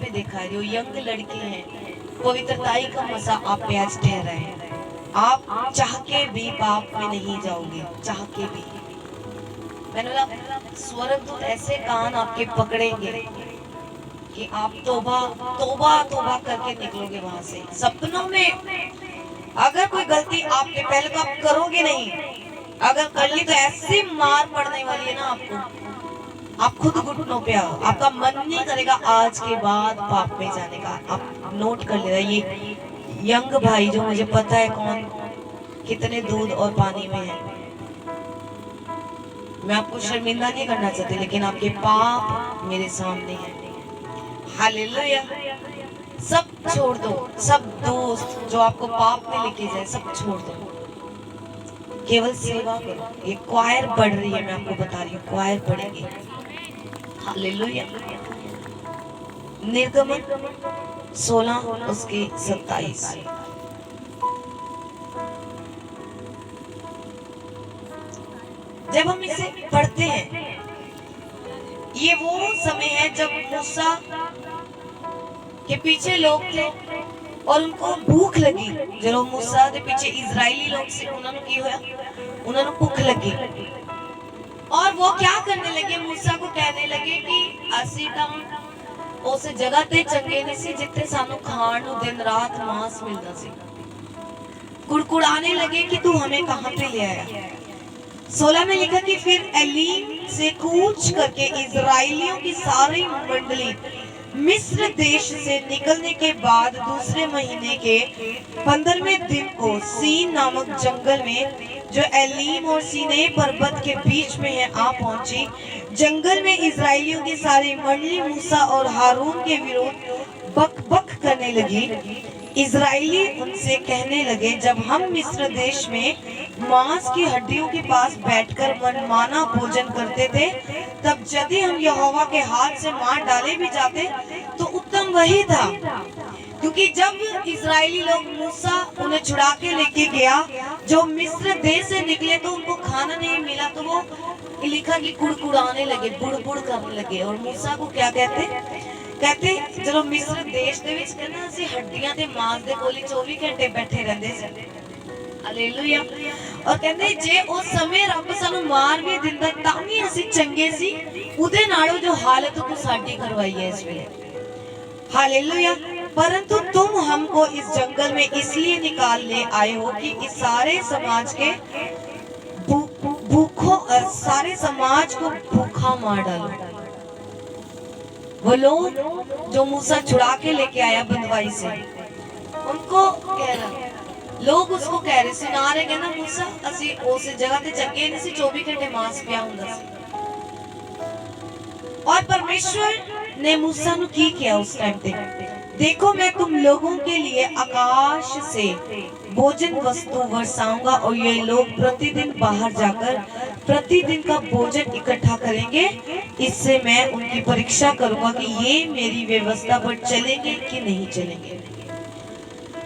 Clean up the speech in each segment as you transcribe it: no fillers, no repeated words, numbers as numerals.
पे देखा है, जो यंग लड़की है, पवित्रताई का मसा आप पे आज ठहरा है। आप चाह के भी पाप में नहीं जाओगे, चाह के भी। मैंने बोला स्वर्गदूत ऐसे कान आपके पकड़ेंगे कि आप तोबा तोबा तोबा करके निकलोगे वहां से। सपनों में अगर कोई गलती आपने पहले तो आप करोगे नहीं, अगर कर ली तो ऐसी मार पड़ने वाली है ना आपको, आप खुद घुटनों पे आओ, आपका मन नहीं करेगा आज के बाद पाप में जाने का। आप नोट कर लेना, ये यंग भाई जो मुझे पता है कौन कितने दूध और पानी में है। मैं आपको शर्मिंदा नहीं करना चाहती, लेकिन आपके पाप मेरे सामने हैं। हालेलुया। सब छोड़ दो, सब दोस्त जो आपको पाप में लेके जाए सब छोड़ दो, केवल सेवा करो। ये क्वायर बढ़ रही है, मैं आपको बता रही हूँ, क्वायर बढ़ेगी। हालेलुया। निर्गमन 16 उसके 27। जब हम इसे पढ़ते हैं, ये वो समय है जब मूसा के पीछे लोग थे और उनको भूख लगी। जो मूसा के पीछे इजरायली लोग से उन्होंने की होया, उन्होंने भूख लगी और वो क्या करने लगे, मूसा को कहने लगे कि असी तो उस जगह ते चंगे नहीं सी जिथे सानू खाण नू दिन रात मांस मिलता सी। कुड़कुड़ाने लगे कि तू हमें कहां पे ले आया। 16 में लिखा कि फिर एलीम से कूच करके इजराइलियों की सारी मंडली मिस्र देश से निकलने के बाद दूसरे महीने के 15वें दिन को सीन नामक जंगल में, जो एलीम और सीने पर्वत के बीच में है, आ पहुंची। जंगल में इजराइलियों की सारी मंडली मूसा और हारून के विरुद्ध बक बक करने लगी। इजराइली उनसे कहने लगे, जब हम मिस्र देश में मांस की हड्डियों के पास बैठकर मनमाना भोजन करते थे, तब यदि हम यहोवा के हाथ से मार डाले भी जाते तो उत्तम वही था। क्योंकि जब इजरायली लोग मूसा उन्हें छुड़ा के लेके गया, जो मिस्र देश से निकले, तो उनको खाना नहीं मिला, तो वो लिखा कि कुड़कुड़ाने लगे, बुड़बुड़ करने लगे। और मूसा को क्या कहते चलो मिस्र देश दे विच कहना ਅਸੀਂ हड्डियां ते मांस दे कोल 24 घंटे बैठे रहंदे सी। हालेलुया। और कहते जे उस समय रब सानू मार भी दिंदा तां भी ਅਸੀਂ चंगे सी, उदे नालों जो हालत को साडी करवाई है इस वेले। हालेलुया। परंतु तुम हमको इस जंगल में इसलिए निकाल ले आए हो कि इस सारे समाज के भूखों सारे समाज को भूखा मार डालो। वो लोग जो मूसा छुड़ा के लेके आया बंदवाई से, उनको कह रहा, लोग उसको कह रहे, सुना रहे, कहना मूसा असि उस जगह ते चंगे नहीं सी, 24 घंटे मांस पिया हुंदा सी। और परमेश्वर ने मूसा नु की किया उस टाइम पे, देखो मैं तुम लोगों के लिए आकाश से भोजन वस्तु बरसाऊंगा और ये लोग प्रतिदिन बाहर जाकर प्रतिदिन का भोजन इकट्ठा करेंगे। इससे मैं उनकी परीक्षा करूंगा कि ये मेरी व्यवस्था पर चलेंगे कि नहीं चलेंगे।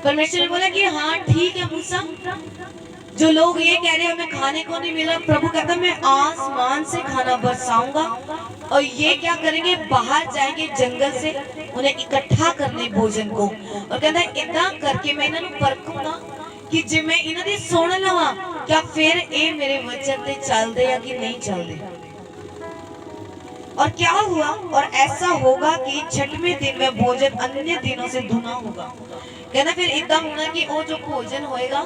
परमेश्वर ने बोला कि हाँ ठीक है मूसा, जो लोग ये कह रहे हैं हमें खाने को नहीं मिला, प्रभु कहता मैं आसमान से खाना बरसाऊंगा और ये क्या करेंगे, बाहर जाएंगे जंगल से उन्हें इकट्ठा करने भोजन को। और कहता इदा करके मैं इन्हों परखूंगा कि जे मैं इन्हों की सुन लवा, क्या फिर ये मेरे वचन ते चलते या कि नहीं चलते। और क्या हुआ, और ऐसा होगा कि 6वें दिन में भोजन अन्य दिनों से दुना होगा। कहना फिर इदा होना कि वो जो भोजन होएगा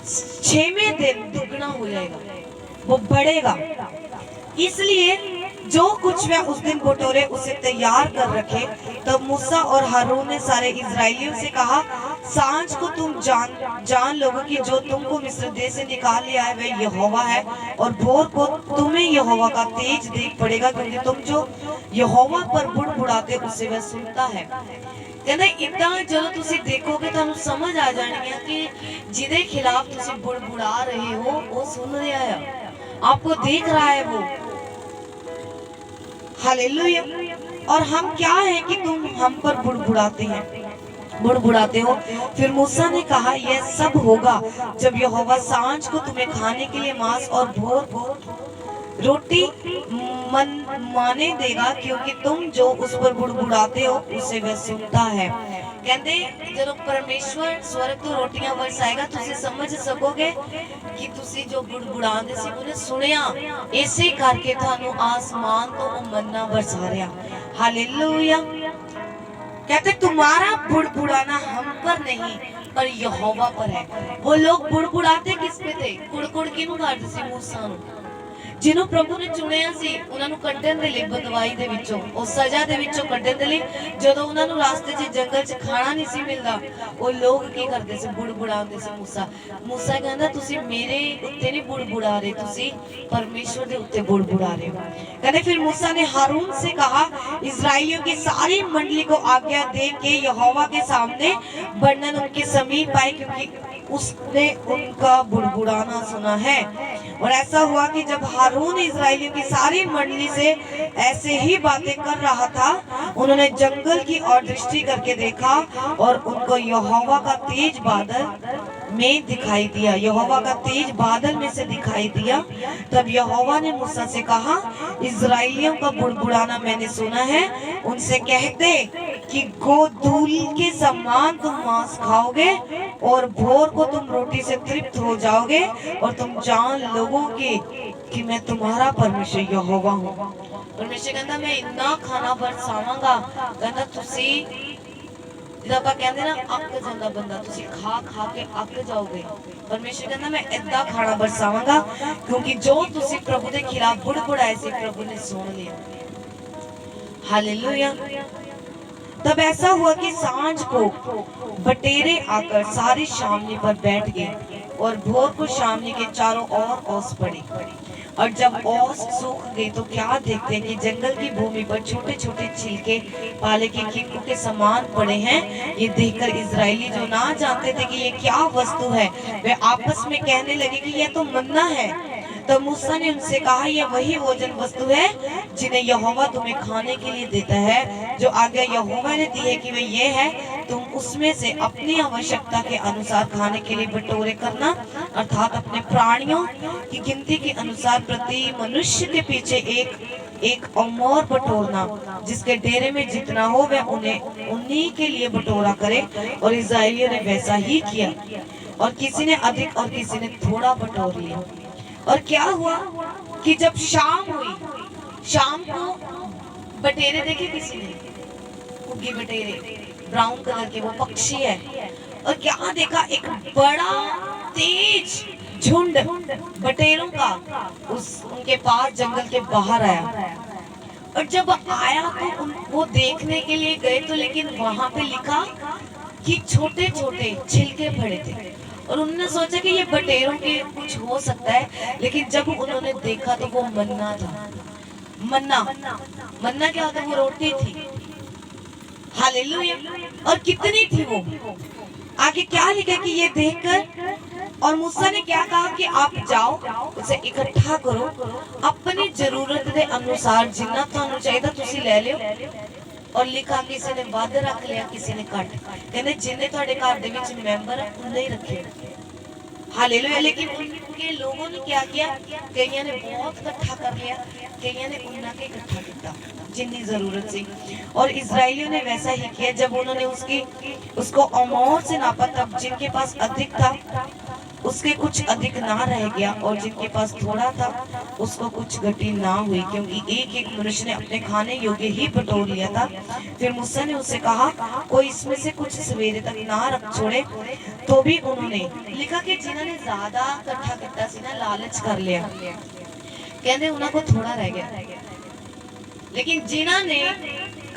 6वें दिन दुगना हो जाएगा, वो बढ़ेगा। इसलिए जो कुछ वह उस दिन बटोरे उसे तैयार कर रखे। तब मूसा और हारून ने सारे इजराइलियों से कहा, सांझ को तुम जान लोगे कि जो तुमको मिस्र देश से निकाल लिया है वह यहोवा है, और भोर को तुम्हें यहोवा का तेज देख पड़ेगा, क्योंकि तुम जो यहोवा पर बुड़बुड़ाते उसे वह सुनता है। कहना इदा जो तुसी देखोगे तुहानू समझ आ जानी है कि जिदे खिलाफ तुसी बुड़बुड़ा रहे हो वो सुन रहा है, आपको देख रहा है वो। हालेलुया। और हम क्या है कि तुम हम पर बुड़बुड़ाते हो। फिर मूसा ने कहा, यह सब होगा जब यहोवा सांझ को तुम्हें खाने के लिए मांस और भोर रोटी मन माने देगा, क्योंकि तुम जो उस पर बुड़बुड़ाते हो उसे वह सुनता है। कहते ਜਦੋਂ परमेश्वर स्वर्ग ਤੋਂ ਰੋਟੀਆਂ ਵਰਸਾਏਗਾ ਤੁਸੀਂ ਸਮਝ ਸਕੋਗੇ ਕਿ ਤੁਸੀਂ ਜੋ ਬੁੜਬੁੜਾਉਂਦੇ ਸੀ ਉਹਨੇ ਸੁਣਿਆ, ਇਸੇ ਕਰਕੇ ਤੁਹਾਨੂੰ ਆਸਮਾਨ ਤੋਂ ਉਹ ਮੰਨਾ ਵਰਸਾ ਰਿਹਾ। हालेलुया। कहते तुम्हारा बुड़बुड़ाना हम पर नहीं पर यहोवा पर है। वो लोग बुड़बुड़ाते किस पे थे? कुड़-कुड़ किनु करदे सी? मूसा नूं, जिन्हों प्रभु ने चुनिया सी उन्हां नूं कड्ढण दे लई, बदवाई दे विचों, उस सज़ा दे विचों कड्ढण दे लई। जदों उन्हां नूं रास्ते च जंगल च खाना नहीं सी मिलदा, वो लोग की करदे सी? बुड़बुड़ांदे सी। मूसा कहंदा तुसीं मेरे उत्ते नहीं बुड़बुड़ा रहे, तुसीं परमेश्वर दे उत्ते बुड़बुड़ा रहे हो। कहंदे फिर मूसा ने हारून से कहा, इस्राएलियों की सारी मंडली को आज्ञा दे के यहोवा के सामने वर्णन उनके समीप आए, क्योंकि उसने उनका बुड़बुड़ाना सुना है। और ऐसा हुआ कि जब हारून इस्राएलियों की सारी मंडली से ऐसे ही बातें कर रहा था, उन्होंने जंगल की ओर दृष्टि करके देखा और उनको यहोवा का तेज बादल में दिखाई दिया, यहोवा का तेज बादल में से दिखाई दिया। तब यहोवा ने मूसा से कहा, इस्राएलियों का बुड़बुड़ाना मैंने सुना है, उनसे कहते कि गोधूल के समान तुम मांस खाओगे और भोर को तुम रोटी से तृप्त हो जाओगे और तुम जान लोगोगे कि मैं तुम्हारा परमेश्वर यहोवा हूँ। परमेश्वर कहता मैं इतना खाना बरसावांगा, कहता तुसी जिदा ਆਪਾਂ ਕਹਿੰਦੇ ਨਾ ਅੱਕ ਜਾਂਦਾ ਬੰਦਾ, ਤੁਸੀਂ ਖਾ ਖਾ ਕੇ ਅੱਕ ਜਾਓਗੇ। परमेश्वर कहता मैं इदा खाना बरसावांगा, क्योंकि जो तुसी प्रभु के खिलाफ बुड़बुड़ाए से प्रभु ने सुन लिया। हालेलुया। तब ऐसा हुआ कि सांझ को बटेरे आकर सारी शामली पर बैठ गए और भोर को शामली के चारों ओर ओस पड़ी। और जब ओस सूख गई तो क्या देखते हैं कि जंगल की भूमि पर छोटे छोटे छिलके पाले के कीड़ों के समान पड़े हैं। ये देखकर इजरायली जो ना जानते थे कि ये क्या वस्तु है, वे आपस में कहने लगे कि यह तो मन्ना है। तो मूसा ने उनसे कहा, यह वही भोजन वस्तु है जिन्हें यहोवा तुम्हें खाने के लिए देता है। जो आज्ञा यहोवा ने दी है कि वे ये है, तुम उसमें से अपनी आवश्यकता के अनुसार खाने के लिए बटोरे करना, अर्थात अपने प्राणियों की गिनती के अनुसार प्रति मनुष्य के पीछे एक अमोर बटोरना, जिसके डेरे में जितना हो वह उन्हीं के लिए बटोरा करे। और इस्राएलियों ने वैसा ही किया, और किसी ने अधिक और किसी ने थोड़ा बटोर लिया। और क्या हुआ कि जब शाम हुई, शाम को बटेरे देखे किसी ने, उगी बटेरे ब्राउन कलर के, वो पक्षी है। और क्या देखा, एक बड़ा तेज झुंड बटेरों का उनके पास जंगल के बाहर आया। और जब आया तो वो देखने के लिए गए, तो लेकिन वहां पे लिखा कि छोटे छोटे छिलके पड़े थे। और उन्होंने सोचा कि ये बटेरों के कुछ हो सकता है, लेकिन जब उन्होंने देखा तो वो मन्ना था। मन्ना क्या होता है? वो रोटी थी। हालेलुया। और कितनी थी वो? आगे क्या लिखा कि ये देखकर, और मूसा ने क्या कहा कि आप जाओ उसे इकट्ठा करो, अपनी जरूरत के अनुसार जिन्ना थानू चाहिए तुसी ले लियो। और लिखा किसी ने वध रख लिया, किसी ने घट। कहते जिन्ने तुहाडे घर दे विच मैंबर है उन्ने ही रखे। हालेलुया। लेकिन उनके लोगों ने क्या किया, कईयां ने बहुत इकट्ठा कर लिया, कईयां ने उन्ना के इकट्ठा किया जितनी जरूरत थी। और इजरायलियों ने वैसा ही किया। जब उन्होंने उसको अमोर से नापा, तब जिनके पास अधिक था उसके कुछ अधिक ना रह गया, और जिनके पास थोड़ा था उसको कुछ घटी ना हुई, क्योंकि एक एक मनुष्य ने अपने खाने योग्य ही बटोर लिया था। फिर मूसा ने उससे कहा, कोई इसमें से कुछ सवेरे तक ना रख छोड़े। तो भी उन्होंने लिखा कि जिन्होंने ज्यादा इकट्ठा किया सी ना, लालच कर लिया, कहते उन्होंने को थोड़ा रह गया। लेकिन जिन्होंने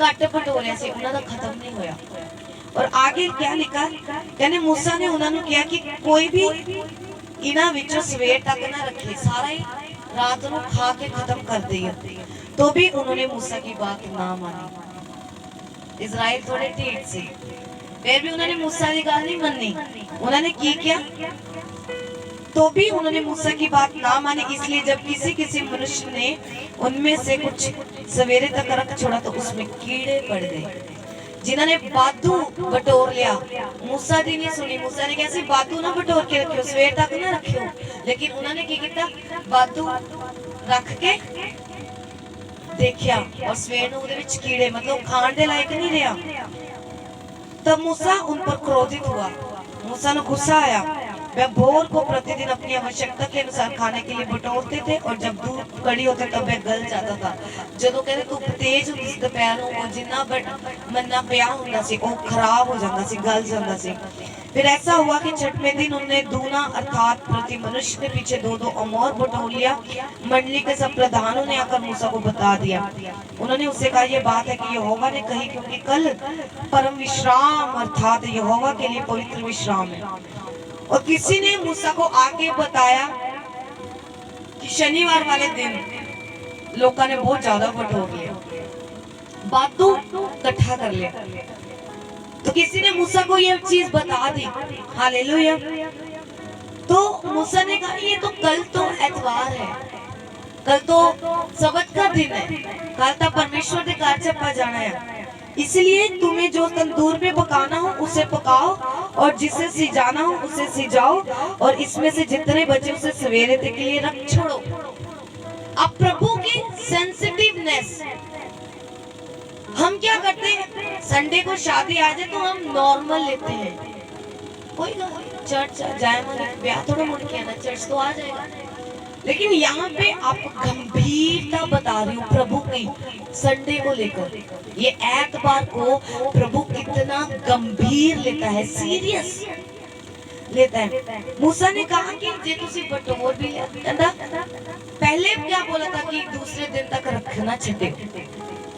घट बटोरिया सी उन्हों का खत्म नहीं होया। और आगे क्या लिखा, कहने मूसा ने उन्होंने कहा कि कोई भी इन्हां विचों सवेर तक ना रखे, सारा ही रात को खा के खत्म कर दिया। तो भी उन्होंने मूसा की बात ना मानी। इजराइल थोड़े ढीठ से, फिर भी उन्होंने मूसा की गल नहीं मानी। उन्होंने की किया, तो भी उन्होंने मूसा की बात ना मानी। इसलिए जब किसी किसी मनुष्य ने उनमें से कुछ सवेरे तक रख छोड़ा तो उसमें कीड़े पड़ गए। जिन्होंने बादू बटोर लिया, मूसा दी नहीं सुनी। मूसा ने कहा बादू ना बटोर के रखियो, सवेर तक ना रखियो। लेकिन उन्होंने की किया, बादू रख के देखिया और सवेर नूं उहदे विच कीड़े मतलब खाण दे लायक नहीं रहा। तब मूसा उन पर क्रोधित हुआ। मूसा ने गुस्सा आया। वह भोर को प्रतिदिन अपनी आवश्यकता के अनुसार खाने के लिए बटोरते थे और जब दूध कड़ी होते तब वह गल जाता था। ਜਦੋਂ ਕਹਿੰਦੇ ਧੁੱਪ ਤੇਜ਼ ਹੁੰਦੀ ਸੀ ਦੁਪਹਿਰ ਨੂੰ, ਉਹ ਜਿੰਨਾ ਮੰਨਾ ਪਿਆ ਹੁੰਦਾ ਸੀ ਉਹ ਖਰਾਬ ਹੋ ਜਾਂਦਾ ਸੀ, ਗਲ ਜਾਂਦਾ ਸੀ। फिर ऐसा हुआ कि छठवें दिन उन्होंने दूना अर्थात प्रति मनुष्य के पीछे 2-2 अमौर बटोर लिया। मंडली के सब प्रधानों ने आकर मूसा को बता दिया। उन्होंने उससे कहा, यह बात है कि यहोवा ने कही, क्योंकि कल परम विश्राम अर्थात यहोवा के लिए पवित्र विश्राम है। और किसी ने मूसा को आगे बताया कि शनिवार वाले दिन लोगों ने बहुत ज्यादा बटोर लिया, बातों इकट्ठा कर लिया। तो किसी ने मूसा को यह चीज बता दी। हालेलुया। तो मूसा ने कहा, ये तो कल तो एतवार है, कल तो सबत का दिन है, कल तो परमेश्वर के घर से पा जाना है, इसलिए तुम्हें जो तंदूर में पकाना हो उसे पकाओ और जिसे सिजाना हो उसे सिजाओ और इसमें से जितने बचे उसे सवेरे तक के लिए रख छोड़ो। अब प्रभु की सेंसिटिवनेस, हम क्या करते हैं, संडे को शादी आ जाए तो हम नॉर्मल लेते हैं, कोई चर्च जाए माने ब्याह थोड़ा मुड़ के आना, चर्च तो आ जाएगा। लेकिन यहाँ पे आप गंभीरता बता रही हूँ प्रभु की संडे को लेकर। ये एतवार को प्रभु कितना गंभीर लेता है, सीरियस लेता है। मूसा ने कहा कि जे तुसी बटोर भी लिया, पहले क्या बोला था कि दूसरे दिन तक रखना छे,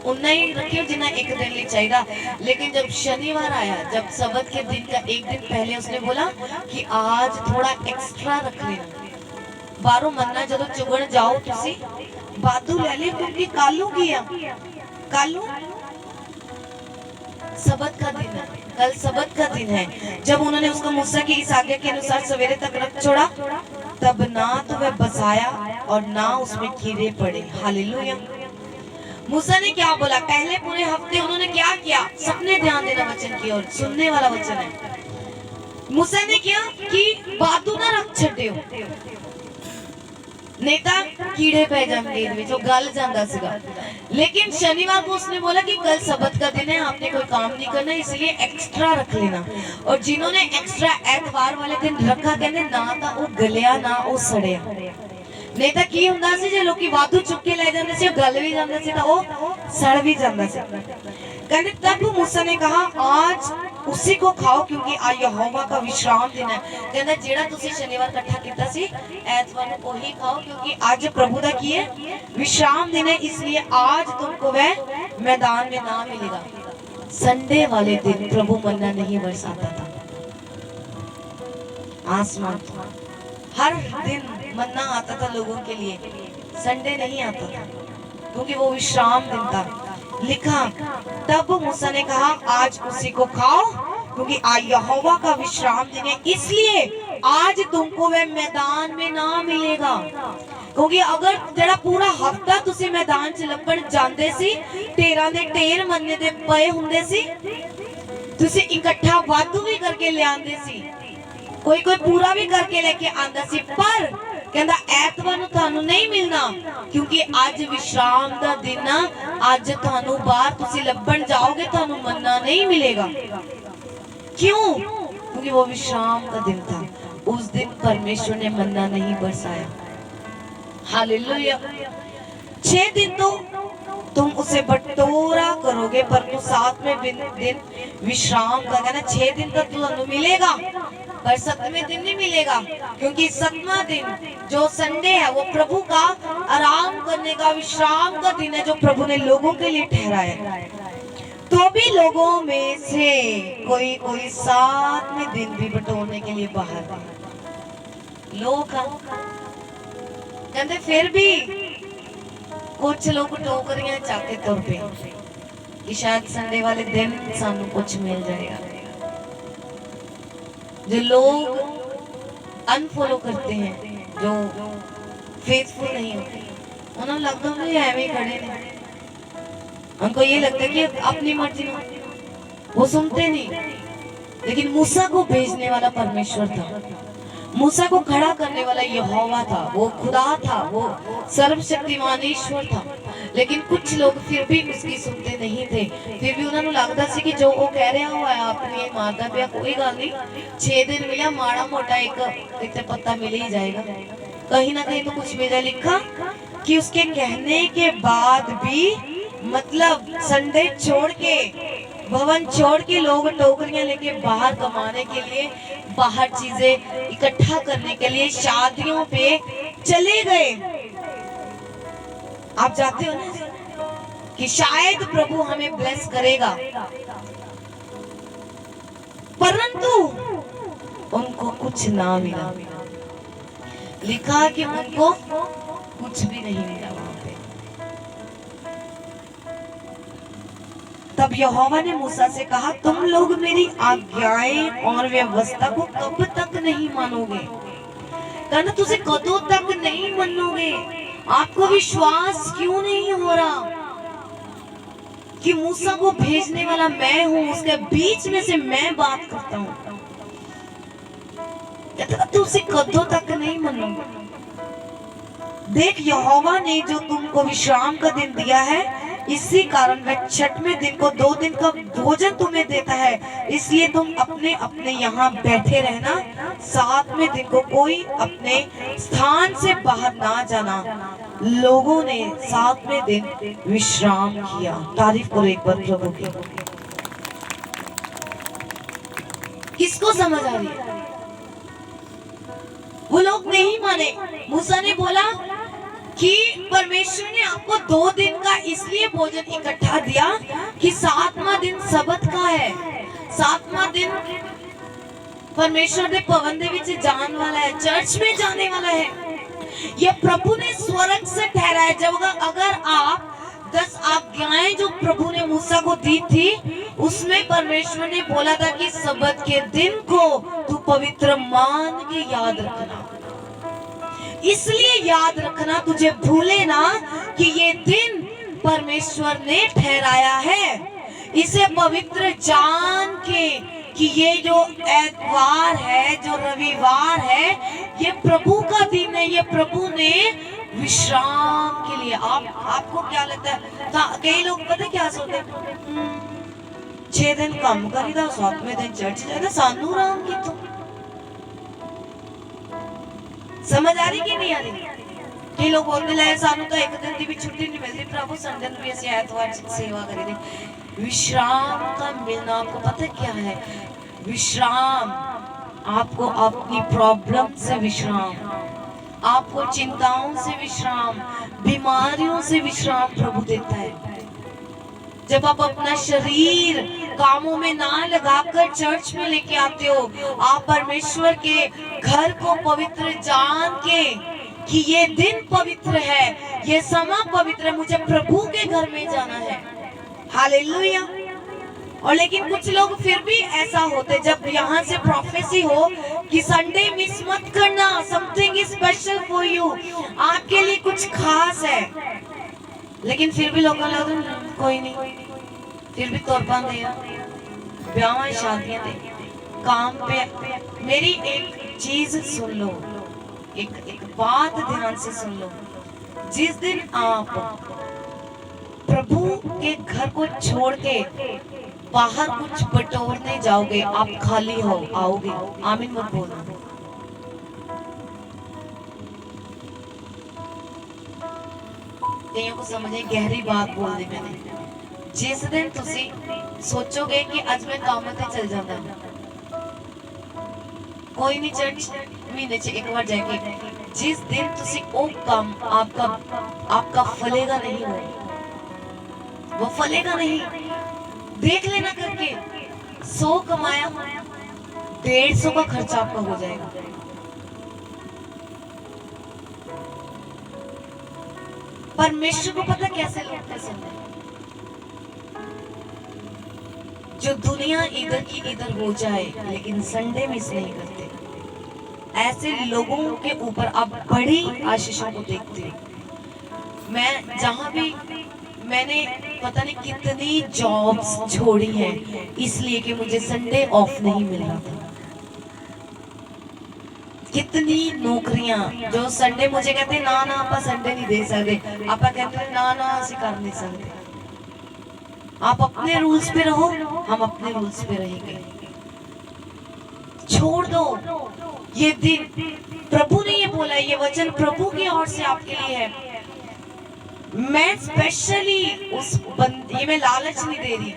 उन्ना ही रखियो जितना एक दिन ले चाहिए। लेकिन जब शनिवार आया, जब सबत के दिन का एक दिन पहले उसने बोला कि आज थोड़ा एक्स्ट्रा रख लेना, बारों मन्ना जब चुगण जाओ तुसी बादू ले ले, क्योंकि कालू किया, कालू सबत का दिन है, कल सबत का दिन है। जब उन्होंने उसको मूसा की इस आज्ञा के अनुसार सवेरे तक रख छोड़ा, तब ना तो वह बसाया और ना उसमें कीड़े पड़े। हालेलुया। मूसा ने क्या बोला, पहले पूरे हफ्ते उन्होंने क्या किया, सबने ध्यान देना वचन की ओर, सुनने वाला वचन है। मूसा ने क्या कि बादू ना रख छड्डियो, नेता कीड़े पै जाएंगे जो गल जाता सीगा। लेकिन शनिवार को उसने बोला कि कल सबत का दिन है, आपने कोई काम नहीं करना, इसलिए एक्स्ट्रा रख लेना। और जिन्होंने एक्स्ट्रा एतवार वाले दिन रखा, कहते ना तो वो गलिया ना वो सड़िया। नहीं तो की हुंदा सी जे लोकी वाधू चुक के ले जांदे सी, गल भी जांदा सी तो वो सड़ भी जांदा सी। कहते तब मूसा ने कहा, आज उसी को खाओ क्योंकि आज यहोवा का विश्राम दिन है। कहता जेड़ा तुसी शनिवार इकट्ठा कीता सी, एतवार को ही खाओ क्योंकि आज प्रभु दा की है विश्राम दिन है, इसलिए आज तुमको वह मैदान में ना मिलेगा। संडे वाले दिन प्रभु मन्ना नहीं बरसाता था, आसमान हर दिन मन्ना आता था लोगों के लिए, संडे नहीं आता था क्योंकि वो विश्राम दिन था। लिखा, तब मूसा ने कहा, आज उसी को खाओ क्योंकि आज यहोवा का विश्राम दिन है, इसलिए आज तुमको वह मैदान में ना मिलेगा। क्योंकि अगर जरा पूरा हफ्ता तुसी मैदान च लपण जांदे सी, ढेरां दे ढेर मन्ने दे पए हुंदे सी, तुसी इकट्ठा वाधू भी करके ले आंदे सी, कोई कोई पूरा भी करके लेके आंदा सी, पर कहंदा एतवार नूं थानू नहीं मिलना क्योंकि आज विश्राम दा दिन, आज थानू बाहर तुसी लब्बण जाओगे, थानू मन्ना नहीं मिलेगा। क्यों? क्योंकि वो विश्राम का दिन था, उस दिन परमेश्वर ने मन्ना नहीं बरसाया। हालेलुया। 6 दिन तो तुम उसे बटोरा करोगे, परंतु 7वें दिन विश्राम का, कहना 6 दिन तक तुहानू मिलेगा पर 7वें दिन नहीं मिलेगा, क्योंकि 7वां दिन जो संडे है वो प्रभु का आराम करने का विश्राम का दिन है, जो प्रभु ने लोगों के लिए ठहराया। तो भी लोगों में से कोई कोई 7वें दिन भी बटोरने के लिए बाहर थे। लोग कहते फिर भी कुछ लोग टोकरियां चाके तुर पे कि शायद संडे वाले दिन सानू कुछ मिल जाएगा। जो लोग अनफॉलो करते हैं, जो फेथफुल नहीं होते, उन्हें लगता है ऐਵੇਂ खड़े हैं, उनको ये लगता है कि अपनी मर्जी में, वो सुनते नहीं। लेकिन मूसा को भेजने वाला परमेश्वर था, मूसा को खड़ा करने वाला यहोवा था, वो खुदा था, वो सर्वशक्तिमान ईश्वर था। लेकिन कुछ लोग फिर भी उसकी सुनते नहीं थे। फिर भी उन्होंने लगता सी कि जो वो कह रहा हुआ है अपनी मारदा पिया, कोई गल नहीं, 6 दिन मिला, माड़ा मोटा एक पत्ता मिल ही जाएगा। कहीं ना कहीं तो कुछ मेरा लिखा कि उसके कहने के बाद भी, मतलब संडे छोड़ के, भवन छोड़ के लोग टोकरियां लेके बाहर कमाने के लिए, बाहर चीजें इकट्ठा करने के लिए शादियों पे चले गए। आप जाते हो ना कि शायद प्रभु हमें ब्लेस करेगा, परंतु उनको कुछ ना मिला। लिखा कि उनको कुछ भी नहीं मिला वहां पे। तब यहोवा ने मूसा से कहा, तुम लोग मेरी आज्ञाएं और व्यवस्था को कब तक नहीं मानोगे? कहना तुझे कदों तक नहीं मानोगे? आपको विश्वास क्यों नहीं हो रहा कि मूसा को भेजने वाला मैं हूं, उसके बीच में से मैं बात करता हूं? कहता तुझे कदों तक नहीं मानोगे? देख, यहोवा ने जो तुमको विश्राम का दिन दिया है, इसी कारण वह छठवें दिन को 2 दिन का भोजन तुम्हें देता है। इसलिए तुम अपने अपने यहाँ बैठे रहना। 7वें दिन को कोई अपने स्थान से बाहर ना जाना। लोगों ने 7वें दिन विश्राम किया। तारीफ करो एक बार प्रभु की। किसको समझ आ रही है? वो लोग नहीं माने। मूसा ने बोला कि परमेश्वर ने आपको 2 दिन का इसलिए भोजन इकट्ठा दिया कि 7वां दिन सबत का है। 7वां दिन परमेश्वर के भवन दे विच जाने वाला है, चर्च में जाने वाला है। ये प्रभु ने स्वर्ग से ठहराया। जब अगर आप 10 आज्ञाएं जो प्रभु ने मूसा को दी थी, उसमें परमेश्वर ने बोला था कि सबत के दिन को तू पवित्र मान के याद रखना। इसलिए याद रखना, तुझे भूले ना कि ये दिन परमेश्वर ने ठहराया है। इसे पवित्र जान के कि ये जो एतवार है, जो रविवार है, ये प्रभु का दिन है। ये प्रभु ने विश्राम के लिए। आपको क्या लगता है? कई लोग पता क्या सोचते हैं, 6 दिन काम करीदा, 7वें दिन चर्च जाता, सानू आराम की। तो समझ आ रही कि नहीं आ रही? कई लोग बोलते हैं सानू तो एक दिन की भी छुट्टी नहीं मिलती, प्रभु संडे को भी ऐसे ऐतवार सेवा करेंगे। विश्राम का मिलना आपको पता क्या है? विश्राम आपको अपनी प्रॉब्लम से विश्राम, आपको चिंताओं से विश्राम, बीमारियों से विश्राम प्रभु देता है। जब आप अपना शरीर कामों में ना लगाकर चर्च में लेके आते हो, आप परमेश्वर के घर को पवित्र जान के कि ये दिन पवित्र है, ये समय पवित्र है, मुझे प्रभु के घर में जाना है। हालेलुया। और लेकिन कुछ लोग फिर भी ऐसा होते, जब यहाँ से प्रोफेसी हो कि संडे मिस मत करना, something is special for you, आपके लिए कुछ खास है, लेकिन फिर भी लोगों ने कोई नहीं, फिर भी तौर पाते ब्याह शादियां दे काम पे। मेरी एक चीज सुन लो, एक बात ध्यान से सुन लो। जिस दिन आप प्रभु के घर को छोड़ के बाहर कुछ बटोरने जाओगे, आप खाली हो आओगे। आमीन मत बोलना। कईयों को समझे गहरी बात बोल दी मैंने। जिस दिन तुसी सोचोगे कि आज मैं काम पे चल जाता, कोई नहीं चर्च महीने च एक बार जाके, जिस दिन तुसी वो काम आपका फलेगा नहीं, वो फलेगा नहीं। देख लेना करके 100 कमाया, 150 का खर्चा आपका हो जाएगा। परमेश्वर को पता कैसे लोग पसंद है? जो दुनिया इधर की इधर हो जाए लेकिन संडे मिस नहीं करते, ऐसे लोगों के ऊपर आप बड़ी आशीषों को देखते हैं। मैं जहां भी, मैंने पता नहीं कितनी जॉब्स छोड़ी हैं इसलिए कि मुझे संडे ऑफ नहीं मिल रहा था। कितनी नौकरियां जो संडे मुझे कहते ना ना आप संडे नहीं दे सकते, आप कहते ना ना असि कर नहीं सकते, आप अपने रूल्स पे रहो, हम अपने रूल्स पे रहेंगे। छोड़ दो ये दिन, प्रभु ने ये बोला, ये वचन प्रभु की ओर से आपके लिए है। मैं स्पेशली उस बंदे में लालच नहीं दे रही,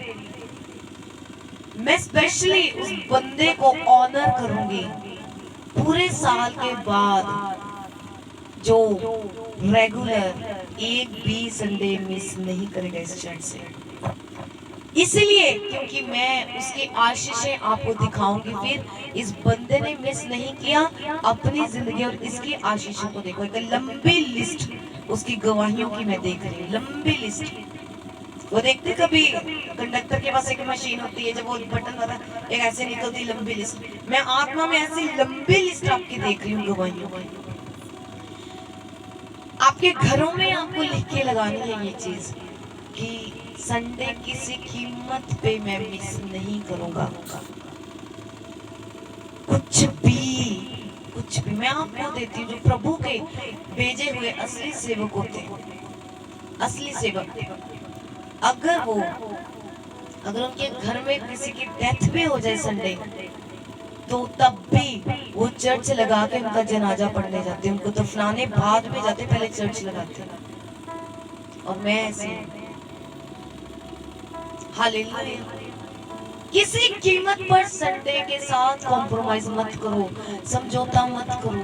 मैं स्पेशली उस बंदे को ऑनर करूंगी पूरे साल के बाद जो रेगुलर एक भी संडे मिस नहीं करेगा इस चर्च से। इसलिए क्योंकि मैं उसकी आशीषें आपको दिखाऊंगी। फिर इस बंदे ने मिस नहीं किया अपनी जिंदगी और इसकी आशीषों को देखो, एक लंबी लिस्ट उसकी गवाहियों की मैं देख रही हूँ, लंबी लिस्ट। वो देखते कभी कंडक्टर के पास एक मशीन होती है, जब वो बटन वाला एक ऐसे निकलती लंबी लिस्ट, मैं आत्मा में ऐसी लंबी लिस्ट आपकी देख रही हूँ गवाहियों की। आपके घरों में आपको लिख के लगानी है ये चीज कि संडे किसी कीमत पे मैं मिस नहीं करूंगा। कुछ भी मैं आपको देती हूँ, जो प्रभु के भेजे हुए असली सेवक होते हैं, असली सेवक, अगर उनके घर में किसी की डेथ भी हो जाए संडे, तो तब भी वो चर्च लगा के उनका जनाजा पढ़ने जाते, उनको दफनाने बाद में जाते, पहले चर्च लगाते। और मैं ऐसे, हालेलुया, किसी कीमत पर संडे के साथ कॉम्प्रोमाइज मत करो, समझौता मत करो,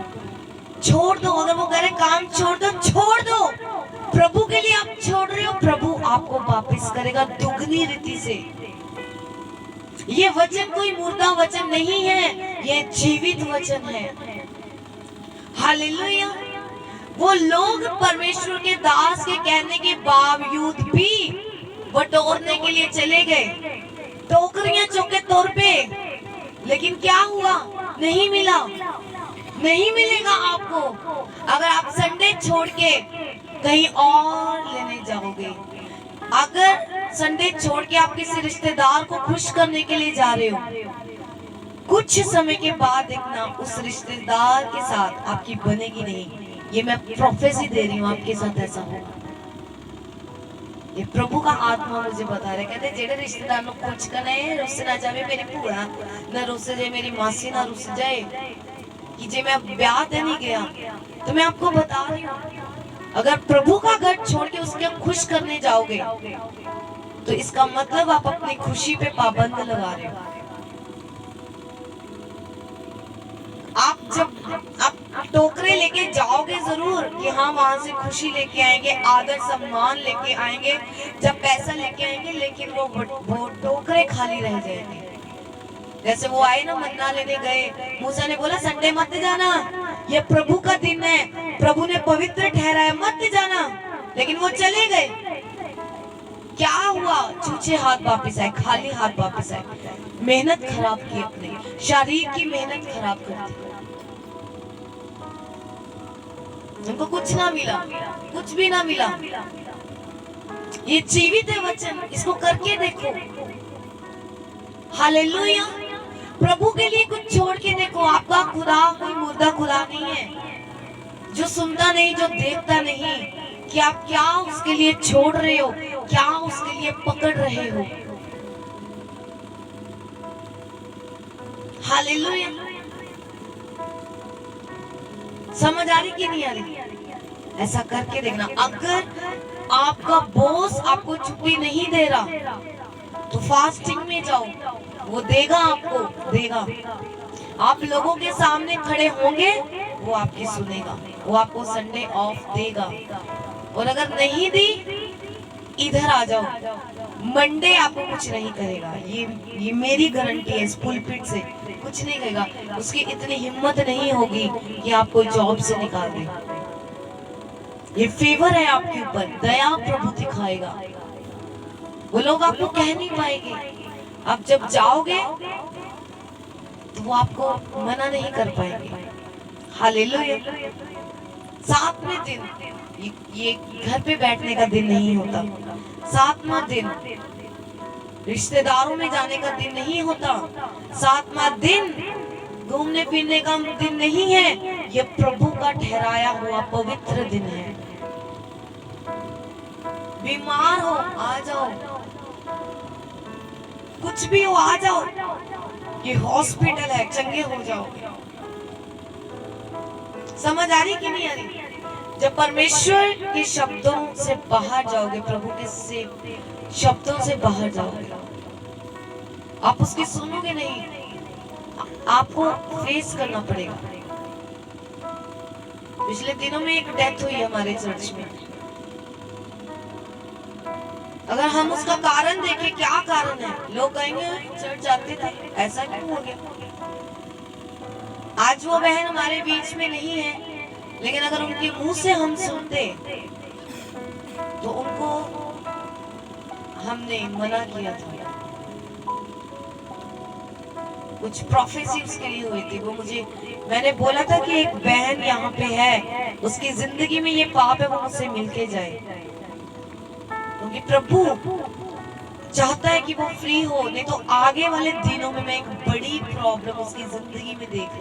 छोड़ दो। अगर वो कह रहे काम छोड़ दो, छोड़ दो। प्रभु के लिए आप छोड़ रहे हो, प्रभु आपको वापस करेगा दुगनी रीति से। ये वचन कोई मुर्दा वचन नहीं है, ये जीवित वचन है। हालेलुया। वो लोग परमेश्वर के दास के कहने के बावजूद भी बटोरने के लिए चले गए, टोकरियां चौके तौर पे, लेकिन क्या हुआ? नहीं मिला, नहीं मिलेगा आपको। अगर आप संडे छोड़ के कहीं और लेने जाओगे, अगर संडे छोड़ के आप किसी रिश्तेदार को खुश करने के लिए जा रहे हो, कुछ समय के बाद देखना उस रिश्तेदार के साथ आपकी बनेगी नहीं। ये मैं प्रोफेसी दे रही हूँ, आपके साथ ऐसा होगा। ये प्रभु का आत्मा मुझे बता रहे, कहते जेड़े रिश्तेदार को कुछ करने रुस ना जावे, मेरी भूआ ना रुस जाए, मेरी मासी ना रुस जाए कि जे मैं ब्याह ते नहीं गया। तो मैं आपको बता रही हूँ, अगर प्रभु का घर छोड़ के उसके खुश करने जाओगे, तो इसका मतलब आप अपनी खुशी पे पाबंद लगा रहे हो। आप जब आप टोकरे लेके जाओगे जरूर कि हाँ वहां से खुशी लेके आएंगे, आदर सम्मान लेके आएंगे, जब पैसा लेके आएंगे, लेकिन वो टोकरे खाली रह जाएंगे। जैसे वो आए ना, मन्ना लेने गए, मूसा ने बोला संडे मत जाना, ये प्रभु का दिन है, प्रभु ने पवित्र ठहराया, मत जाना। लेकिन वो चले गए, क्या हुआ? छूछे हाथ वापस आए, खाली हाथ वापस आए। मेहनत खराब की, अपने शरीर की मेहनत खराब कर दी, उनको कुछ ना मिला, कुछ भी ना मिला। ये जीवित है वचन, इसको करके देखो। हालेलुया। प्रभु के लिए कुछ छोड़ के देखो। आपका खुदा कोई मुर्दा खुदा नहीं है, जो सुनता नहीं, जो देखता नहीं कि आप क्या उसके लिए छोड़ रहे हो, क्या उसके लिए पकड़ रहे हो। हालेलुया। समझ आ रही कि नहीं आ रही? ऐसा करके देखना। अगर आपका बॉस आपको छुट्टी नहीं दे रहा, तो फास्टिंग में जाओ, वो देगा, आपको देगा। आप लोगों के सामने खड़े होंगे, वो आपकी सुनेगा, वो आपको संडे ऑफ देगा। और अगर नहीं दी, इधर आ जाओ, मंडे आपको कुछ नहीं करेगा। ये मेरी गारंटी है, इस पुलपिट से कुछ नहीं करेगा। उसकी इतनी हिम्मत नहीं होगी कि आपको जॉब से निकाल दे। ये फेवर है आपके ऊपर, दया प्रभु दिखाएगा। वो लोग आपको कह नहीं पाएंगे। आप जब जाओगे तो वो आपको मना नहीं कर पाएंगे। हालेलुया। सातवें दिन, ये घर पे बैठने का दिन नहीं होता। सातवां दिन रिश्तेदारों में जाने का दिन नहीं होता। सातवां दिन घूमने फिरने का दिन नहीं है, ये प्रभु का ठहराया हुआ पवित्र दिन है। बीमार हो आ जाओ, कुछ भी हो आ जाओ, ये हॉस्पिटल है, चंगे हो जाओगे। समझ आ रही कि नहीं आ रही? जब परमेश्वर के शब्दों से बाहर जाओगे, प्रभु के से शब्दों से बाहर जाओगे, आप उसकी सुनोगे नहीं, आपको फेस करना पड़ेगा। पिछले दिनों में एक डेथ हुई हमारे चर्च में। अगर हम उसका कारण देखें, क्या कारण है, लोग कहेंगे चर्च जाते थे, ऐसा क्यों हो गया। आज वो बहन हमारे बीच में नहीं है, लेकिन अगर उनके मुंह से हम सुनते तो उनको हमने मना किया था। कुछ प्रोफेसी उसके लिए हुई थी, वो मुझे, मैंने बोला था कि एक बहन यहाँ पे है, उसकी जिंदगी में ये पाप है, वो मुझसे मिलके जाए, क्योंकि प्रभु चाहता है कि वो फ्री हो, नहीं तो आगे वाले दिनों में मैं एक बड़ी प्रॉब्लम उसकी जिंदगी में देख